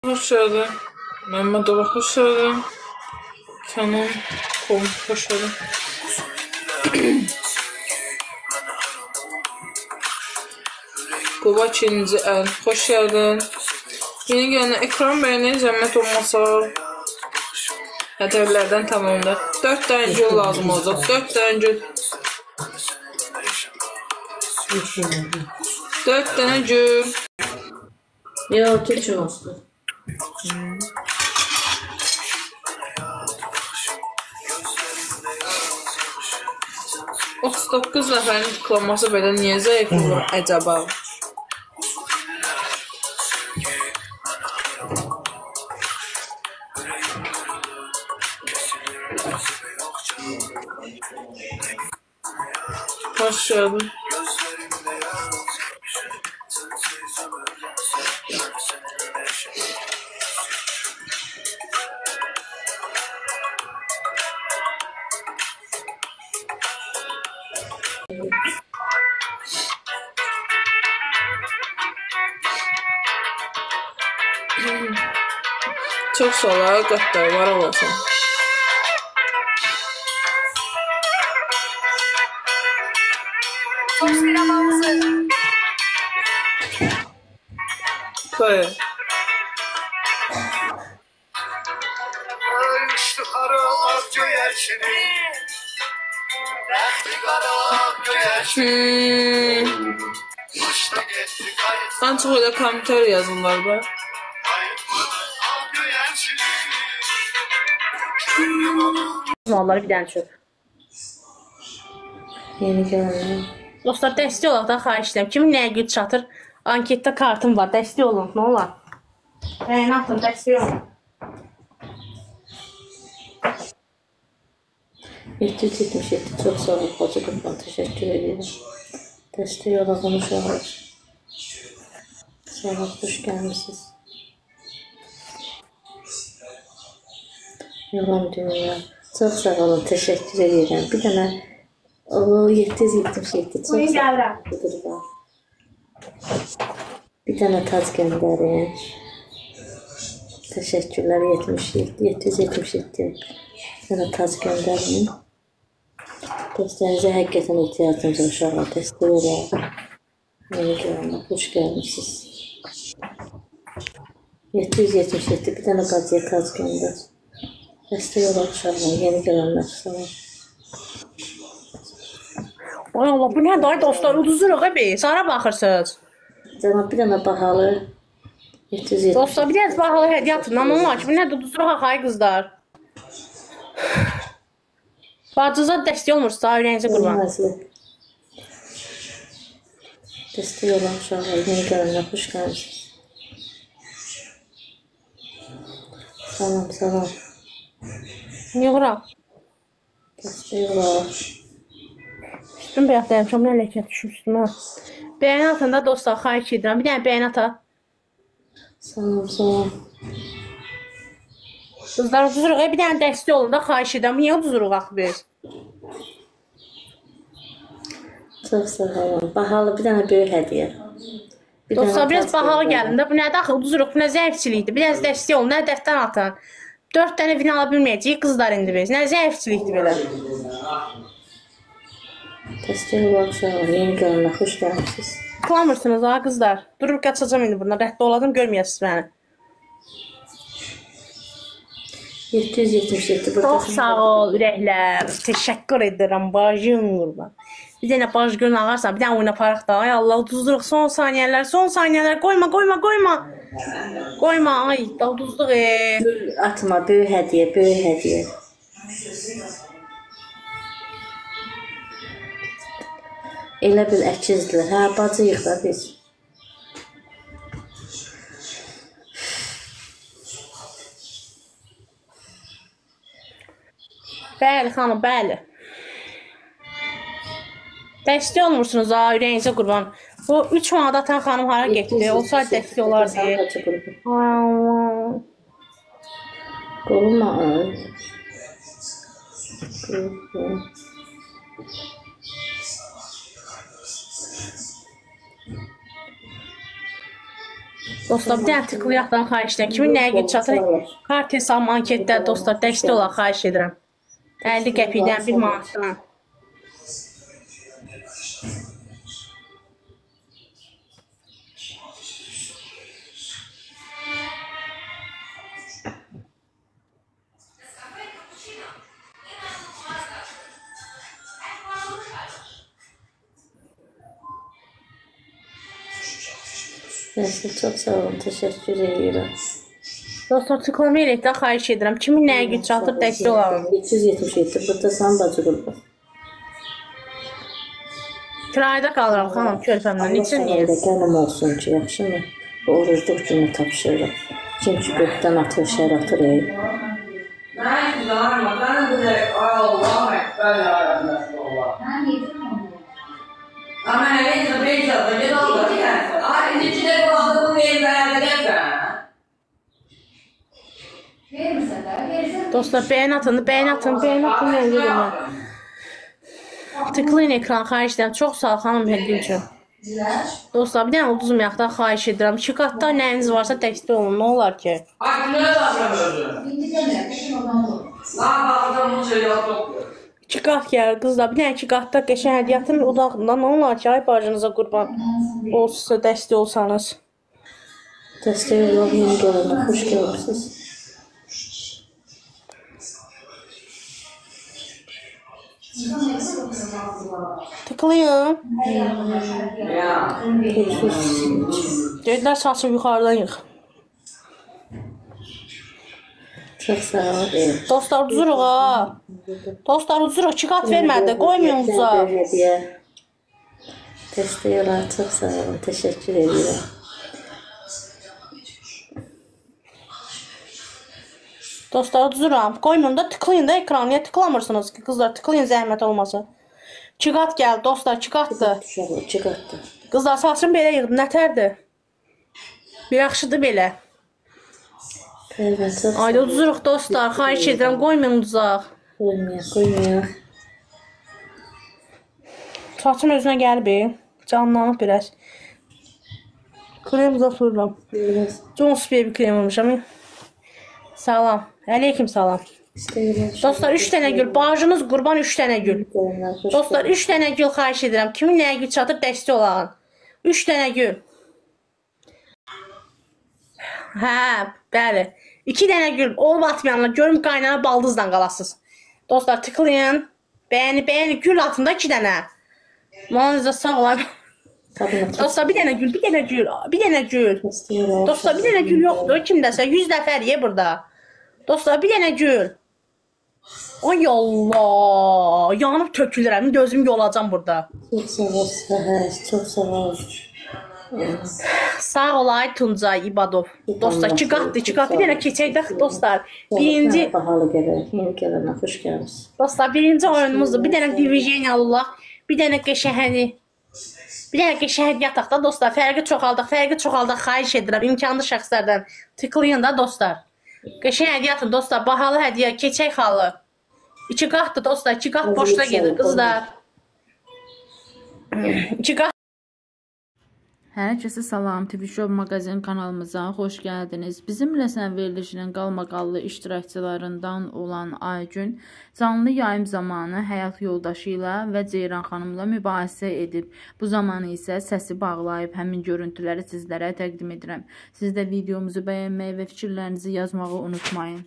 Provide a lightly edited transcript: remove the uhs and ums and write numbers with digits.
Hoş geldin. Mehmetova hoş geldin. Canon Com hoş geldin. Quba ikinci el hoş geldin. Yeni gelen ekran beğeni zəhmət olmasa hədəflərdən tamamdır. 4 tane gül lazım olacaq. 4 tane gül. 4 tane gül. Yok, Türkçe olsun. 39 nəfərin tıklanması belə niyə zəif olur acaba? Hoş geldin. Çok sağ ol, qəddar var olasın. Çok sinemamızı. Böyle. Düştü kara göğerşini. Rəhti qara göğerşini. Uçtu getdi qayıt. Ancaq elə komentar yazırlar be. Vallahi bir dənə çöp. Yeni gələn. Dostlar, dəstək olaq da xahiş edirəm. Kimin nəyə güc çatır? Anketdə kartım var. Dəstək olun, nə olar? Bəyən atın, dəstək olun. 777 çox sağ olun. Xoca qırpan təşəkkür edirəm. Dəstək olaq uşaqlar. Sağ olun, xoş gəlmişsiniz. Yalan dünya. Çox sağ olun, təşəkkür edirəm. Bir dənə o 777 çox sağ olun. Bir dənə tac göndərin. Təşəkkürlər 777. Bir dənə tac göndərin. Dostlarınıza həqiqətən ehtiyacınız var uşaqlar. Dəstək olaq. Yeni görənlər, xoş gəlmişsiniz. 777 bir dənə qazıya tac göndər. Dəstək olaq uşaqlar, yeni gələnlər, sağ olun. Ay Allah, bu nədir ay dostlar, uduzuruq əbi, sana baxırsınız. Cənab, bir dənə bahalı 707. Dostlar, bir dənə bahalı hədiyyə atın, amma onlar ki, bu nədir, uduzuruq axay qızlar. Bacınıza dəstək olmursa, daha ürəyinizə qurban. Dəstək olaq uşaqlar, yeni gələnlər, xoş gəlmişsiniz. Salam, salam. Yığıram. Dəstək olaq. Üstüm bəyək dəymişəm, nə ləkət düşür üstümə. Bəyəni atında dostlar, xahiş edirəm. Bir dənə bəyəni ata. Salam, salam. Qızlar, uduzuruq, bir dənə dəstək olun da, xahiş edirəm. Niyə uduzuruq axı biz? Çox sağ olun. Bahalı bir dənə böyük hədiyyə. Dostlar, biraz bahalı gəlin də. Bu nədir axı, uduzuruq, bu nə zəifçilikdir. Biraz dəstək olun, nə dəftər atın. 4 dənə vin ala bilməyəcəyik qızlar indi biz. Nə zəifçilikdir belə. Dəstək olaq uşaqlar, yeni gələnlər, xoş gəlmişsiniz. Tıklamırsınız ha qızlar. Durub qaçacam indi buradan, rəhdə oladım, görməyəsiniz məni. 777 burada. Çox sağ ol ürəklər. Təşəkkür edirəm bacım qurban. Bir dənə bacı gölün ağarsan, bir dənə oyna paraq da. Ay Allah, uduzduruq son saniyələr, son saniyələr. Qoyma, qoyma, qoyma. Qoyma, ay, uduzduq. Atma, böyük hədiyyə, böyük hədiyyə. Elə bil əkizdir. Hə, bacıyıq da biz. Bəli, xanım, bəli. Dəstək olmursunuz ha, ürəyinizə qurban. Bu 3 manat atan xanım hara getdi? Olsaydı dəstək olardı. Ay Allah. Qoluma ay. Dostlar, bir dənə tıklayaqdan xahiş edirəm. Kimin nəyə güc çatır? Kart hesabı anketdə dostlar, dəstək olaq xahiş edirəm. 50 qəpikdən 1 manatdan. Neyse, çok sağ olun, teşekkür ederim. Dostlar, tıklama eləkdən xahiş edirəm. Kimin nəyə güc çatır, dəstək olalım. 377, burada sen bacı qurban. Kirayədə qalıram xanım, körpəmdən. Neçə niyə? Gələm olsun ki, yaxşı mı? Bu orucluq günü tapışırıq. Kim ki gökdən atır, şər atır. Allah ekber ya Resulallah. Ama neyse beyza da ne oldu ya? Ay içine bu adamı vermeye de. Dostlar, bəyən atın, bəyən atın, bəyən atın. Nə edirəm? Tıklayın ekran xahiş edirəm. Çox sağ ol xanım hədiyyə üçün. Dostlar, bir dənə uduzmayaqdan xahiş edirəm. 2 qatda nəyiniz varsa dəstək olun, nə olar ki? Ay ne yapıyorsun? Lan adamın şey yapıyor. 2 qat gəlir qızlar. Bir dənə 2 qatda qəşəng hədiyyə atın udağında, nə olar ki? Ay bacınıza qurban olsunsa, dəstək olsanız. Dəstək olaq, yeni gələnə, xoş gəlmişsiniz. Tıklayın. Ya. Dedilər saçım yuxarıdan yığ. Çox sağ ol. Dostlar, uduzuruq ha. Dostlar, uduzuruq. 2 qat vermədi. Qoymayın uduza. Dəstək olar, çox sağ olun, teşekkür ederim. Dostlar, uduzuram. Qoymayın da tıklayın da ekranı. Niyə tıklamırsınız ki qızlar? Tıklayın zəhmət olmasa. 2 qat gəl dostlar, 2 qatdır. Uşaqlar, 2 qatdır. Qızlar, saçım belə yığdı. Nətərdir? Bir yaxşıdır belə. Pərvən, çox sağ Ayda uduzuruq dostlar. Xahiş edirəm, qoymayın uduzaq. Qoymayaq. Saçım özünə gəlib. Canlanıb biraz. Krem uzatırıram. Jones Baby krem olmuşam. Salam. Aleyküm salam. Dostlar, 3 dənə gül. Bacınız qurban 3 dənə gül. Dostlar, 3 dənə gül xahiş edirəm. Kimin nəyə gül çatır, dəstək olağın. 3 dənə gül. Hə, bəli. 2 dənə gül. Olub atmayanlar, görüm qaynana baldızla qalasınız. Dostlar, tıklayın. Bəyəni, gül atında 2 dənə. Manınıza sağ olayım. Dostlar, bir dənə gül, bir dənə gül, bir dənə gül. Dostlar, bir dənə gül yoxdur. Kimdəsə 100 nəfəriyə burada. Dostlar, bir dənə gül. Ay Allah, yanıb tökülürəm, gözüm yolacam burada. Çox sağ ol, çox sağ ol. Sağ olay Tuncay İbadov. Dostlar, 2 qatdır, 2 qat. Bir dənə keçək dostlar. Birinci, Bahalı gəlir, yeni gələnə, xoş gəlmişsiniz. dostlar, birinci oyunumuzdur. Bir dənə diviziyalılıq, bir dənə qəşəhəni. Bir dənə qəşəhət yataqda dostlar, fərqi çoxaldıq, xahiş edirəm imkanlı şəxslərdən. Tıklayın da dostlar. Qəşəng hədiyyə atın dostlar, bahalı hədiyyə, keçək xalı. 2 qatdır dostlar, 2 qat boşda gedir qızlar. 2 qat. Hər kəsə salam, TV Show mağazin kanalımıza xoş gəldiniz. Bizimlə sən verilişinin qalmaqallı iştirakçılarından olan Aygün canlı yayım zamanı həyat yoldaşı ilə və Ceyran xanımla mübahisə edib. Bu zamanı isə səsi bağlayıb həmin görüntüləri sizlərə təqdim edirəm. Siz də videomuzu bəyənməyi və fikirlərinizi yazmağı unutmayın.